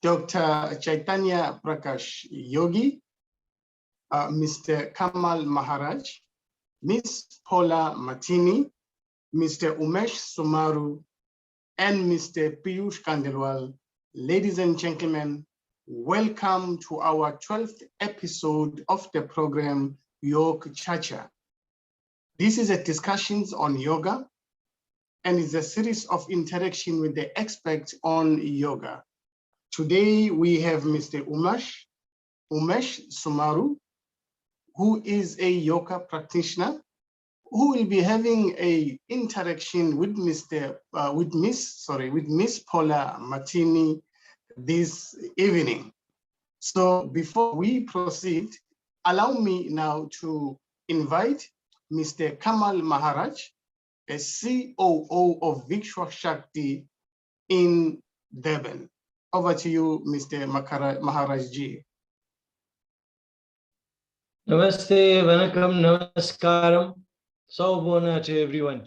Dr. Chaitanya Prakash Yogi, Mr. Kamal Maharaj, Ms. Paula Martini, Mr. Umesh Samaroo, and Mr. Piyush Kandelwal. Ladies and gentlemen, welcome to our 12th episode of the program Yogacharcha. This is a discussions on yoga and is a series of interaction with the experts on yoga. Today we have Mr. Umesh Samaroo, who is a yoga practitioner, who will be having a interaction with Miss Paula Martini this evening. So before we proceed, allow me now to invite Mr. Kamal Maharaj, a COO of Vikshwa Shakti in Devon. Over to you, Mr. Maharaj ji. Namaste, Vanakkam, Namaskaram, Saubona to everyone.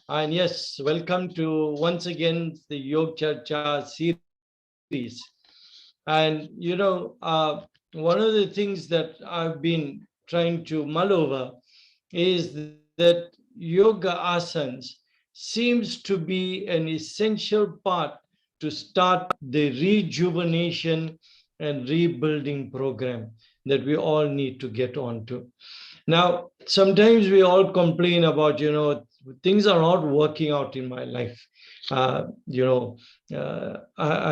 And yes, welcome to once again the Yogacharcha series. And you know, one of the things that I've been trying to mull over is that yoga asanas seems to be an essential part to start the rejuvenation and rebuilding program that we all need to get onto. Now, sometimes we all complain about, things are not working out in my life. I'm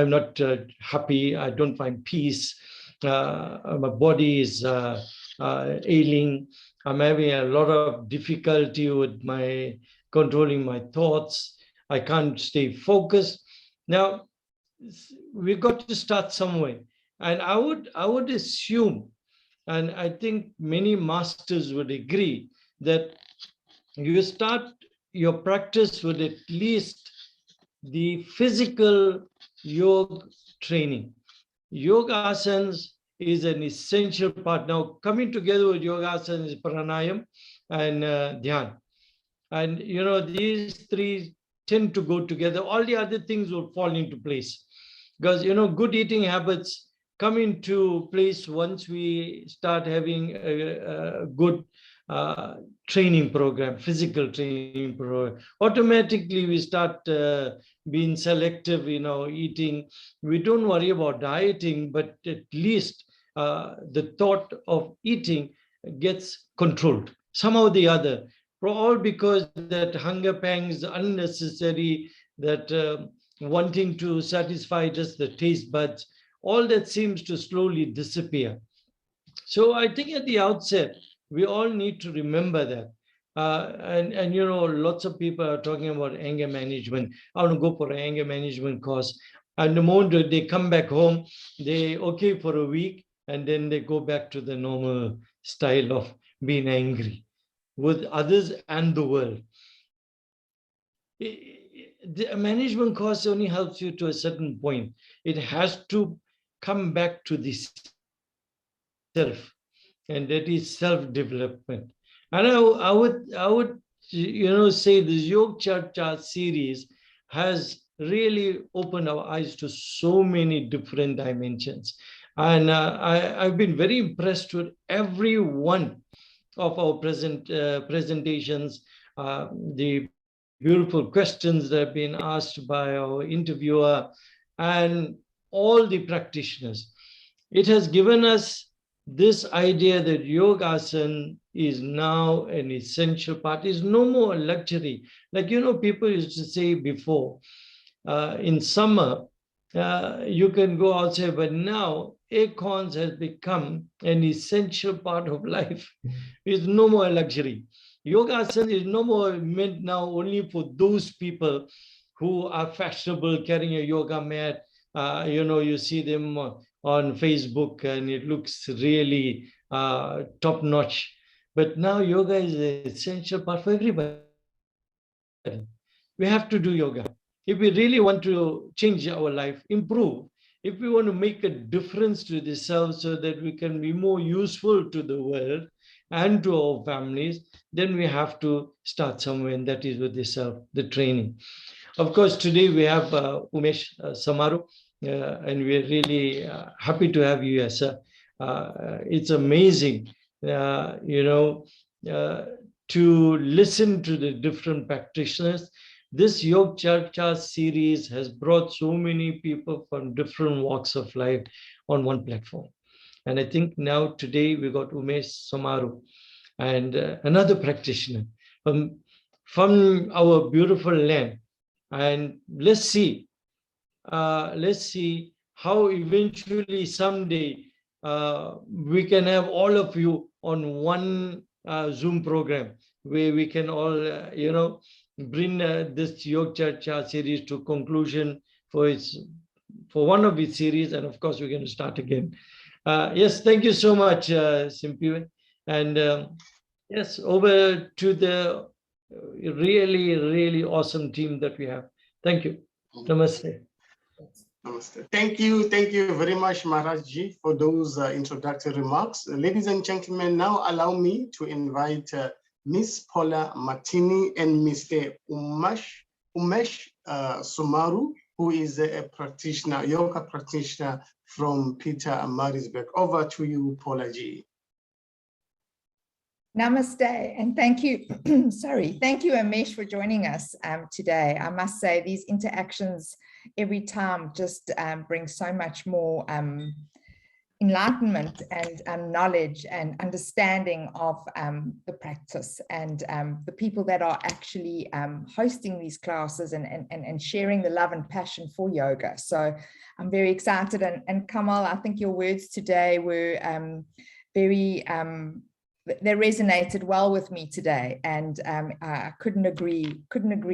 not happy. I don't find peace. My body is ailing. I'm having a lot of difficulty with controlling my thoughts. I can't stay focused. Now, we've got to start somewhere. And I would assume, and I think many masters would agree, that you start your practice with at least the physical yoga training. Yoga asanas is an essential part. Now, coming together with yoga asanas is pranayam and dhyan. And, these three tend to go together. All the other things will fall into place. Because, good eating habits come into place once we start having a good training program, physical training program. Automatically, we start being selective, eating. We don't worry about dieting, but at least the thought of eating gets controlled somehow or the other. All because that hunger pangs, unnecessary, that wanting to satisfy just the taste buds, all that seems to slowly disappear. So I think at the outset, we all need to remember that. And lots of people are talking about anger management. I want to go for an anger management course. And the moment they come back home, they okay for a week, and then they go back to the normal style of being angry with others and the world. The management course only helps you to a certain point. It has to come back to the self, and that is self-development. And I would say this Yogacharcha series has really opened our eyes to so many different dimensions. And I've been very impressed with every one of our presentations, the beautiful questions that have been asked by our interviewer and all the practitioners. It has given us this idea that yoga asana is now an essential part. It's no more a luxury. Like, people used to say before, in summer, you can go outside, but now acorns has become an essential part of life. It's no more a luxury. Yoga asana is no more meant now only for those people who are fashionable, carrying a yoga mat. You see them on Facebook and it looks really top-notch. But now yoga is an essential part for everybody. We have to do yoga. If we really want to change our life, improve, if we want to make a difference to the self so that we can be more useful to the world and to our families, then we have to start somewhere, and that is with the self, the training. Of course, today we have Umesh Samaroo. and we're really happy to have you here, sir. It's amazing, to listen to the different practitioners. This Yogacharcha series has brought so many people from different walks of life on one platform. And I think now today we got Umesh Samaroo and another practitioner from our beautiful land. And let's see how eventually someday we can have all of you on one Zoom program where we can all, bring this Yogacharcha series to conclusion for one of its series, and of course we're going to start again. Yes, thank you so much, Simpiwe, and yes, over to the really, really awesome team that we have. Thank you. Namaste. Namaste. Thank you very much, Maharajji, for those introductory remarks. Ladies and gentlemen, now allow me to invite Miss Paula Martini and Mr. Umesh Samaroo, who is a practitioner, yoga practitioner from Peter Marisburg. Over to you, Paula G. Namaste, and thank you, thank you, Umesh, for joining us today. I must say these interactions every time just bring so much more enlightenment and knowledge and understanding of the practice and the people that are actually hosting these classes and sharing the love and passion for yoga. So I'm very excited, and Kamal, I think your words today were they resonated well with me today, and I couldn't agree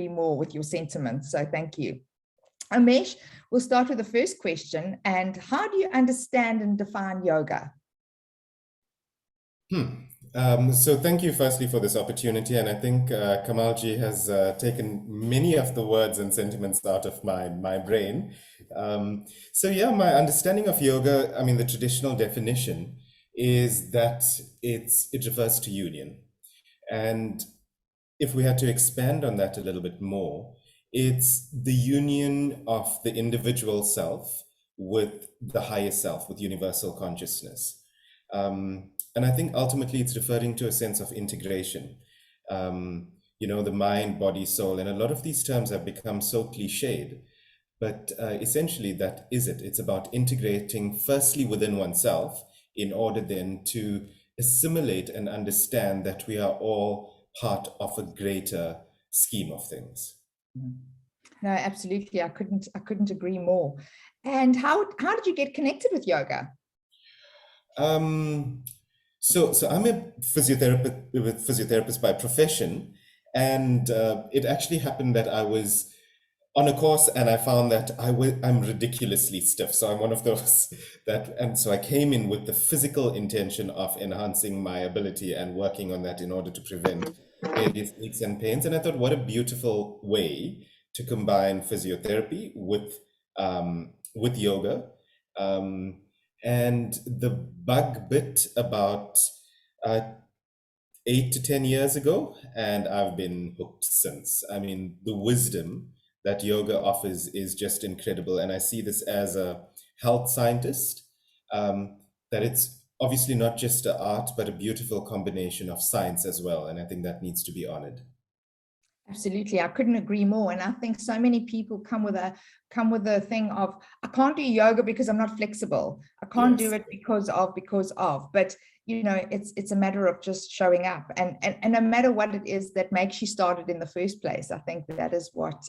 more with your sentiments. So thank you. Umesh, we'll start with the first question. And how do you understand and define yoga? So thank you firstly for this opportunity. And I think Kamalji has taken many of the words and sentiments out of my brain. So yeah, my understanding of yoga, I mean, the traditional definition is that it refers to union. And if we had to expand on that a little bit more, it's the union of the individual self with the higher self, with universal consciousness. And I think ultimately it's referring to a sense of integration. The mind, body, soul, and a lot of these terms have become so cliched, but essentially that is it. It's about integrating firstly within oneself in order then to assimilate and understand that we are all part of a greater scheme of things. No, absolutely. I couldn't agree more. And how did you get connected with yoga? So I'm a physiotherapist by profession, and it actually happened that I was on a course and I found that I'm ridiculously stiff. So I'm one of those and so I came in with the physical intention of enhancing my ability and working on that in order to prevent various aches and pains. And I thought, what a beautiful way to combine physiotherapy with yoga. And the bug bit about 8 to 10 years ago, and I've been hooked since. I mean, the wisdom that yoga offers is just incredible. And I see this as a health scientist, that it's obviously not just an art, but a beautiful combination of science as well. And I think that needs to be honored. Absolutely. I couldn't agree more. And I think so many people come with a thing of, I can't do yoga because I'm not flexible. I can't do it because of, but it's a matter of just showing up, and no matter what it is that makes you started in the first place. I think that is what,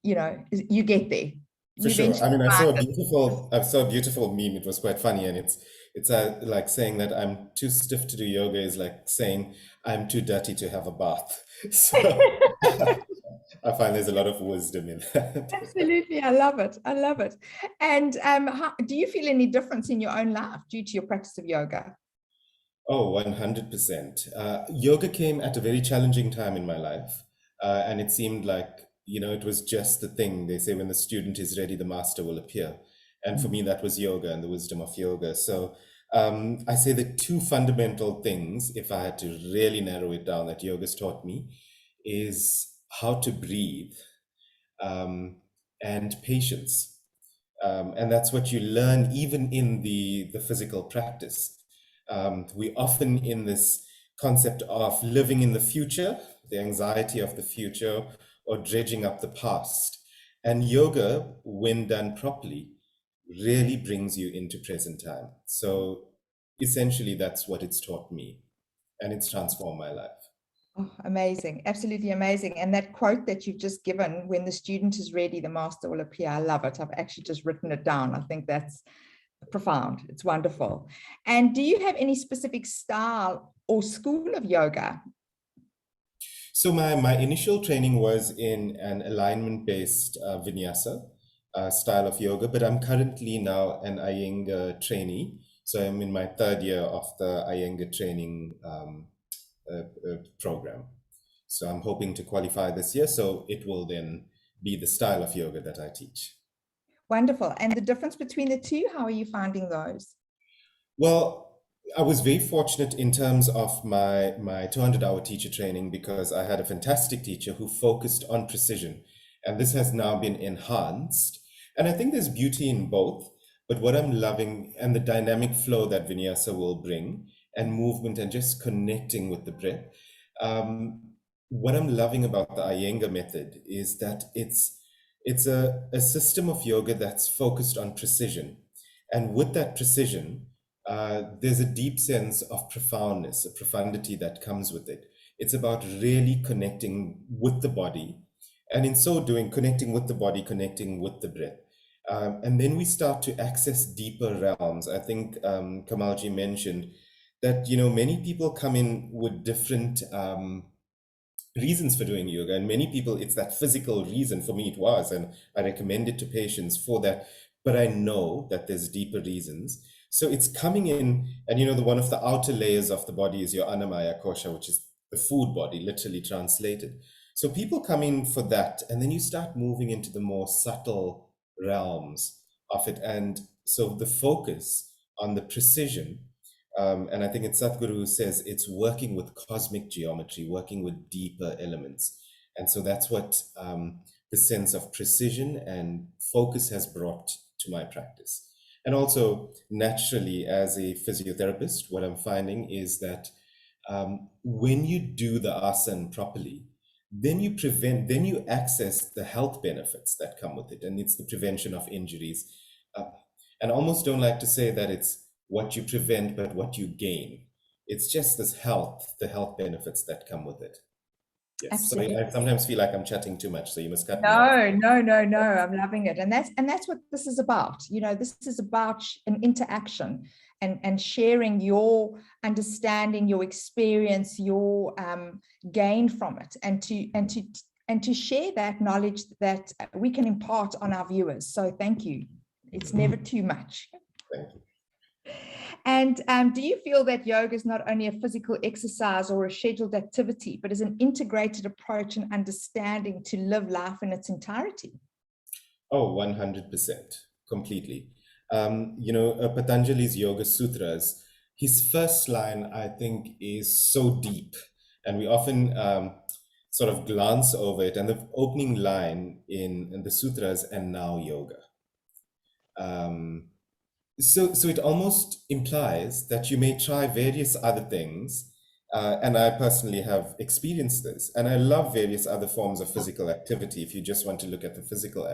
you get there. For sure. I mean, I saw a beautiful meme. It was quite funny. And it's like saying that I'm too stiff to do yoga is like saying I'm too dirty to have a bath. So I find there's a lot of wisdom in that. Absolutely. I love it. And do you feel any difference in your own life due to your practice of yoga? Oh, 100%. Yoga came at a very challenging time in my life. And it seemed like, it was just the thing. They say when the student is ready, the master will appear. And for me, that was yoga and the wisdom of yoga. So I say the two fundamental things, if I had to really narrow it down, that yoga's taught me is how to breathe and patience. And that's what you learn even in the physical practice. We often in this concept of living in the future, the anxiety of the future, or dredging up the past. And yoga, when done properly, really brings you into present time. So essentially, that's what it's taught me, and it's transformed my life. Oh, amazing. Absolutely amazing. And that quote that you've just given, when the student is ready, the master will appear. I love it. I've actually just written it down. I think that's profound. It's wonderful. And do you have any specific style or school of yoga? So my initial training was in an alignment-based vinyasa style of yoga, but I'm currently now an Iyengar trainee. So I'm in my third year of the Iyengar training program. So I'm hoping to qualify this year. So it will then be the style of yoga that I teach. Wonderful. And the difference between the two, how are you finding those? Well, I was very fortunate in terms of my 200-hour teacher training, because I had a fantastic teacher who focused on precision. And this has now been enhanced. And I think there's beauty in both. But what I'm loving, and the dynamic flow that vinyasa will bring, and movement, and just connecting with the breath. What I'm loving about the Iyengar method is that it's a system of yoga that's focused on precision. And with that precision, there's a deep sense of profoundness, a profundity that comes with it. It's about really connecting with the body. And in so doing, connecting with the body, connecting with the breath. And then we start to access deeper realms. I think Kamalji mentioned that, many people come in with different reasons for doing yoga, and many people, it's that physical reason. For me, it was, and I recommend it to patients for that. But I know that there's deeper reasons. So it's coming in, and one of the outer layers of the body is your Annamaya Kosha, which is the food body, literally translated. So people come in for that, and then you start moving into the more subtle realms of it. And so the focus on the precision, and I think it's Sadhguru who says it's working with cosmic geometry, working with deeper elements. And so that's what the sense of precision and focus has brought to my practice. And also, naturally, as a physiotherapist, what I'm finding is that when you do the asana properly, then you access the health benefits that come with it. And it's the prevention of injuries. And I almost don't like to say that it's what you prevent, but what you gain. It's just the health benefits that come with it. Yes. Absolutely. So I sometimes feel like I'm chatting too much, so you must cut me off. No. I'm loving it. And that's what this is about. This is about an interaction and sharing your understanding, your experience, your gain from it, and to share that knowledge that we can impart on our viewers. So thank you. It's never too much. Thank you. And do you feel that yoga is not only a physical exercise or a scheduled activity, but is an integrated approach and understanding to live life in its entirety? Oh, 100%, completely. Patanjali's Yoga Sutras, his first line, I think, is so deep, and we often sort of glance over it. And the opening line in the sutras, and now yoga. So it almost implies that you may try various other things, and I personally have experienced this, and I love various other forms of physical activity if you just want to look at the physical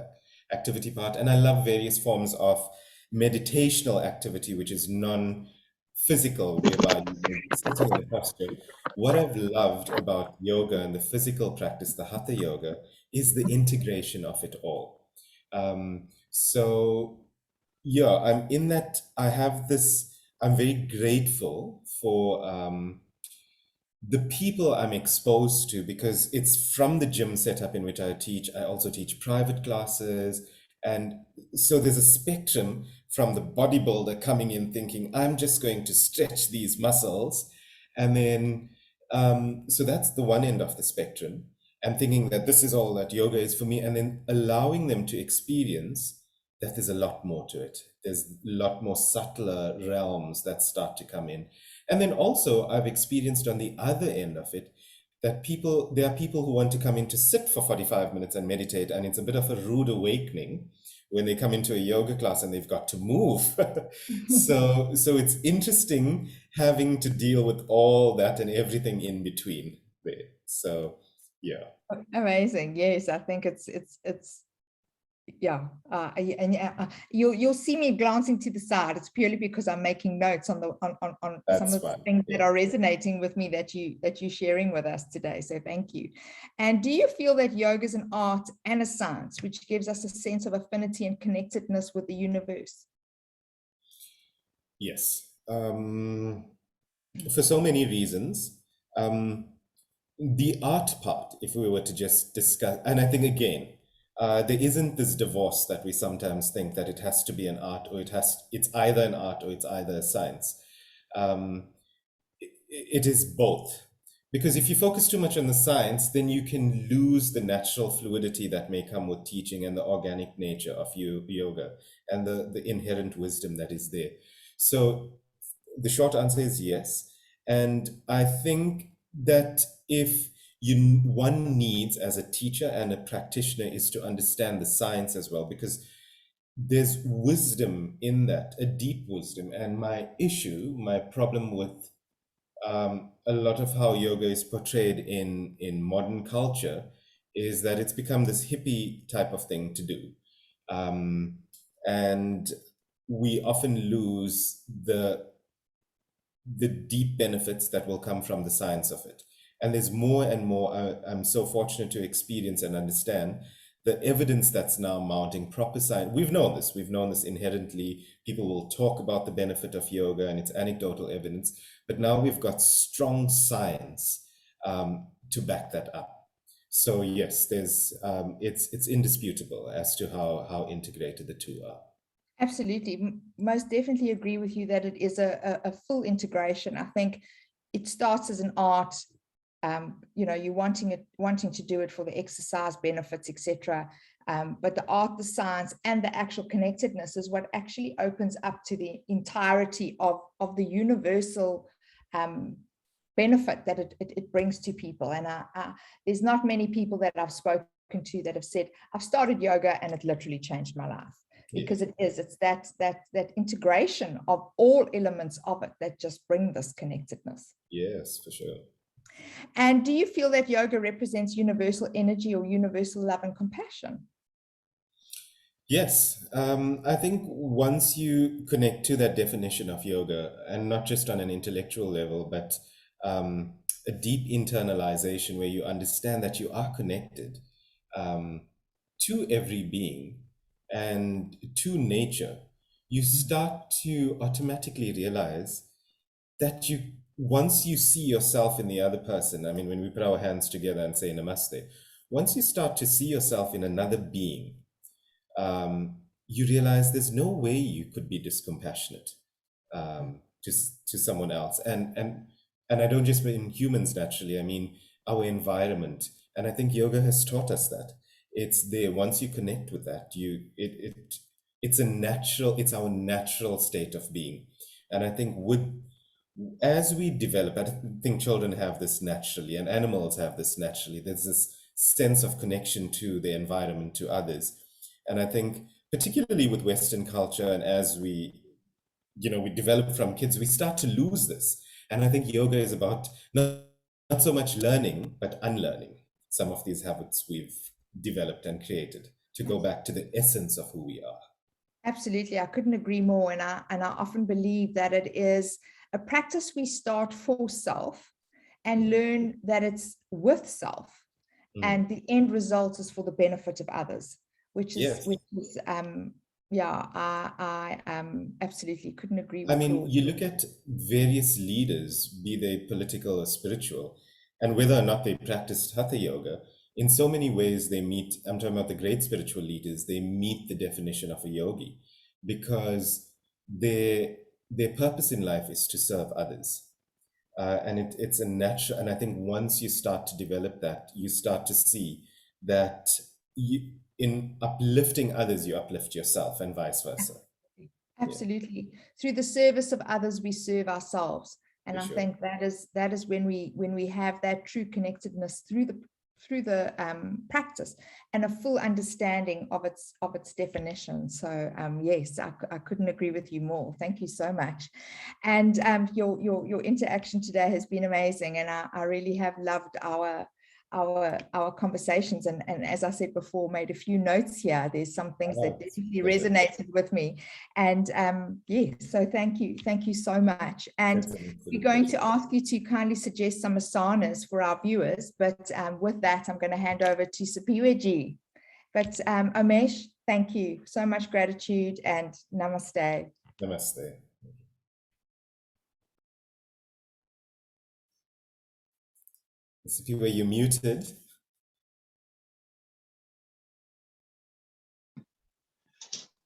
activity part, and I love various forms of meditational activity, which is non-physical, whereby you sit in a posture. What I've loved about yoga and the physical practice, the Hatha Yoga, is the integration of it all. So yeah, I'm in that. I'm very grateful for the people I'm exposed to, because it's from the gym setup in which I teach. I also teach private classes. And so there's a spectrum from the bodybuilder coming in thinking, I'm just going to stretch these muscles. And then, so that's the one end of the spectrum, and thinking that this is all that yoga is for me. And then allowing them to experience that there's a lot more to it. There's a lot more subtler realms that start to come in. And then also I've experienced on the other end of it, that there are people who want to come in to sit for 45 minutes and meditate, and it's a bit of a rude awakening when they come into a yoga class and they've got to move. So it's interesting having to deal with all that and everything in between there. So yeah. Amazing. Yes, I think it's yeah. You'll see me glancing to the side. It's purely because I'm making notes on some of the things that are resonating with me that you're sharing with us today. So thank you. And do you feel that yoga is an art and a science, which gives us a sense of affinity and connectedness with the universe? Yes. For so many reasons. The art part, if we were to just discuss, and I think again, there isn't this divorce that we sometimes think that it has to be an art, or it's either an art or it's either a science. It is both. Because if you focus too much on the science, then you can lose the natural fluidity that may come with teaching and the organic nature of yoga and the inherent wisdom that is there. So the short answer is yes. And I think that if one needs as a teacher and a practitioner is to understand the science as well, because there's wisdom in that, a deep wisdom. And my problem with a lot of how yoga is portrayed in modern culture is that it's become this hippie type of thing to do. And we often lose the deep benefits that will come from the science of it. And there's more and more, I'm so fortunate to experience and understand the evidence that's now mounting, proper science. We've known this inherently. People will talk about the benefit of yoga and its anecdotal evidence, but now we've got strong science to back that up. So yes, it's indisputable as to how integrated the two are. Absolutely. Most definitely agree with you that it is a full integration. I think it starts as an art, you're wanting to do it for the exercise benefits, etc. But the art, the science, and the actual connectedness is what actually opens up to the entirety of the universal benefit that it brings to people. And there's not many people that I've spoken to that have said, I've started yoga and it literally changed my life. Because it's that integration of all elements of it that just bring this connectedness. Yes, for sure. And do you feel that yoga represents universal energy or universal love and compassion? Yes, I think once you connect to that definition of yoga, and not just on an intellectual level, but a deep internalization where you understand that you are connected to every being and to nature, you start to automatically realize that once you see yourself in the other person, I mean, when we put our hands together and say namaste, once you start to see yourself in another being, you realize there's no way you could be discompassionate to someone else. And I don't just mean humans naturally, I mean our environment. And I think yoga has taught us that. It's there. Once you connect with that, it's our natural state of being. And I think as we develop, I think children have this naturally and animals have this naturally. There's this sense of connection to the environment, to others. And I think particularly with Western culture, and as we develop from kids, we start to lose this. And I think yoga is about not so much learning, but unlearning some of these habits we've developed and created to go back to the essence of who we are. Absolutely. I couldn't agree more. And I often believe that it is a practice we start for self and learn that it's with self, and the end result is for the benefit of others, which is I absolutely couldn't agree with you. I mean, you look at various leaders, be they political or spiritual, and whether or not they practiced hatha yoga, in so many ways they meet, I'm talking about the great spiritual leaders, they meet the definition of a yogi, because their purpose in life is to serve others. And it's a natural, and I think once you start to develop that, you start to see that in uplifting others, you uplift yourself, and vice versa. Absolutely. Through the service of others, we serve ourselves. And For I sure. think that is when we have that true connectedness through the practice and a full understanding of its definition. So yes, I couldn't agree with you more. Thank you so much. And your interaction today has been amazing, and I really have loved our conversations, and as I said before, made a few notes here. There's some things that definitely resonated with me, and yeah, so thank you so much. And we're going to ask you to kindly suggest some asanas for our viewers, but with that I'm going to hand over to Sipiweji. But Umesh, thank you so much. Gratitude and namaste. Namaste. If you muted.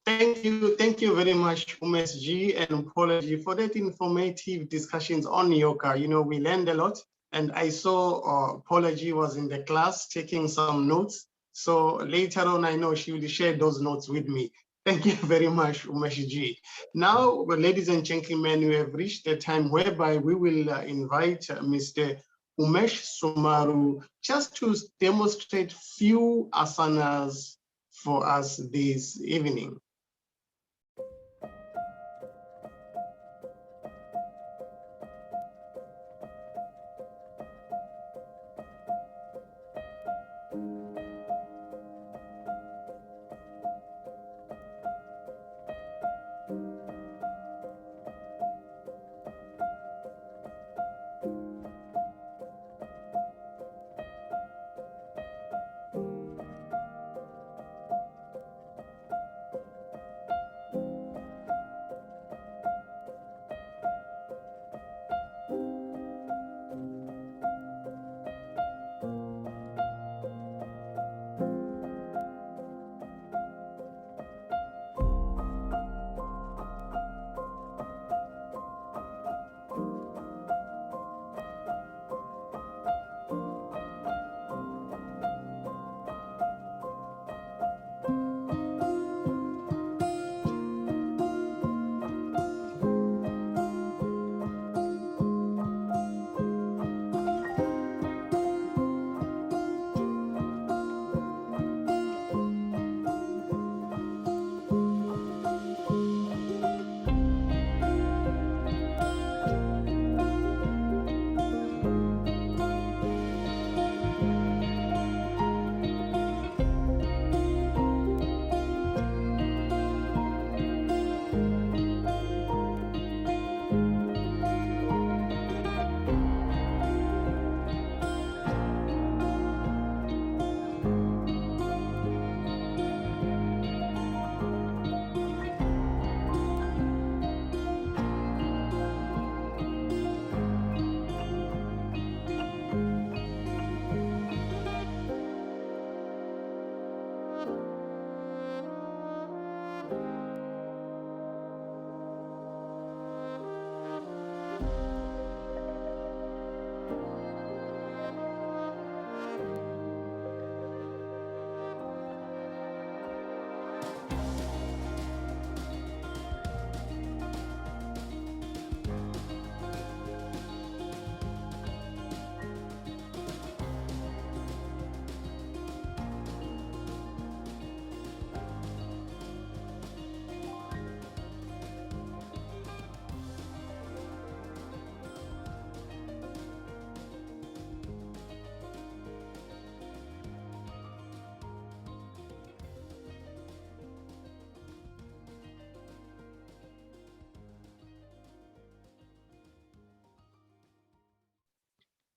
Thank you very much, Umesh ji and Paula ji, for that informative discussions on yoga. You know, we learned a lot, and I saw Paula ji was in the class taking some notes. So later on, I know she will share those notes with me. Thank you very much, Umesh ji. Now, ladies and gentlemen, we have reached the time whereby we will invite Mr. Umesh Samaroo just to demonstrate few asanas for us this evening.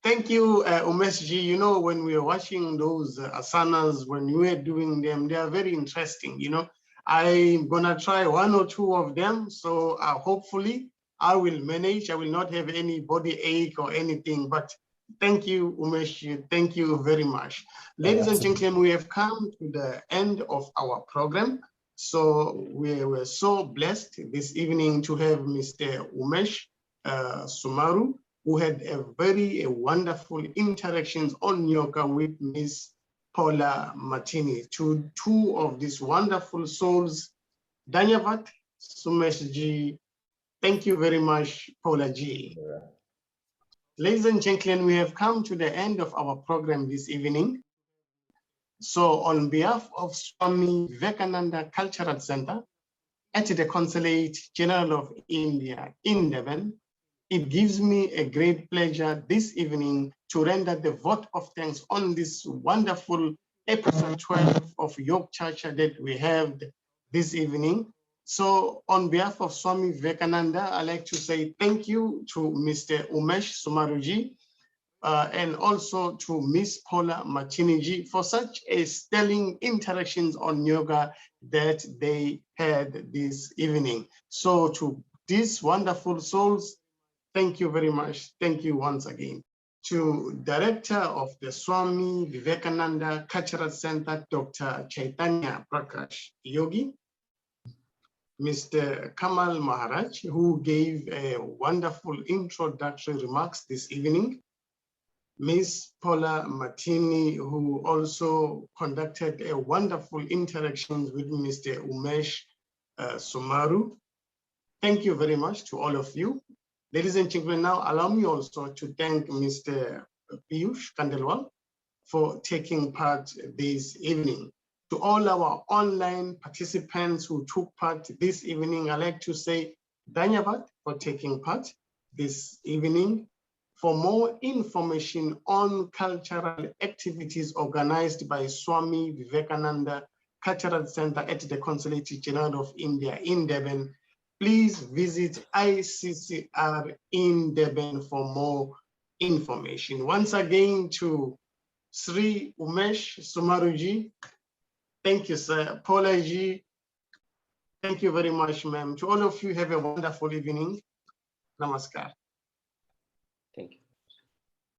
Thank you, Umesh ji. You know, when we were watching those asanas, when you were doing them, they are very interesting. You know, I'm gonna try one or two of them. So hopefully I will manage. I will not have any body ache or anything, but thank you, Umesh. Thank you very much. Ladies and gentlemen, we have come to the end of our program. So we were so blessed this evening to have Mr. Umesh Samaroo, who had a very wonderful interactions on yoga with Miss Paula Martini. To two of these wonderful souls, Danyavat, Umesh ji. Thank you very much, Paula ji. Ladies and gentlemen, we have come to the end of our program this evening. So on behalf of Swami Vivekananda Cultural Center at the Consulate General of India in Devon, it gives me a great pleasure this evening to render the vote of thanks on this wonderful episode 12 of Yogacharcha that we have this evening. So on behalf of Swami Vivekananda, I'd like to say thank you to Mr. Umesh Samaroo and also to Miss Paula Martini for such a sterling interactions on yoga that they had this evening. So to these wonderful souls, thank you very much. Thank you once again. To Director of the Swami Vivekananda Cultural Center, Dr. Chaitanya Prakash Yogi, Mr. Kamal Maharaj, who gave a wonderful introductory remarks this evening, Miss Paula Martini, who also conducted a wonderful interactions with Mr. Umesh Samaroo. Thank you very much to all of you. Ladies and gentlemen, now allow me also to thank Mr. Piyush Kandelwal for taking part this evening. To all our online participants who took part this evening, I'd like to say Dhanyavad for taking part this evening. For more information on cultural activities organized by Swami Vivekananda Cultural Center at the Consulate General of India in Devon, please visit ICCR in Devon for more information. Once again to Sri Umesh Samaroo, thank you, sir. Paula ji, thank you very much, ma'am. To all of you, have a wonderful evening. Namaskar.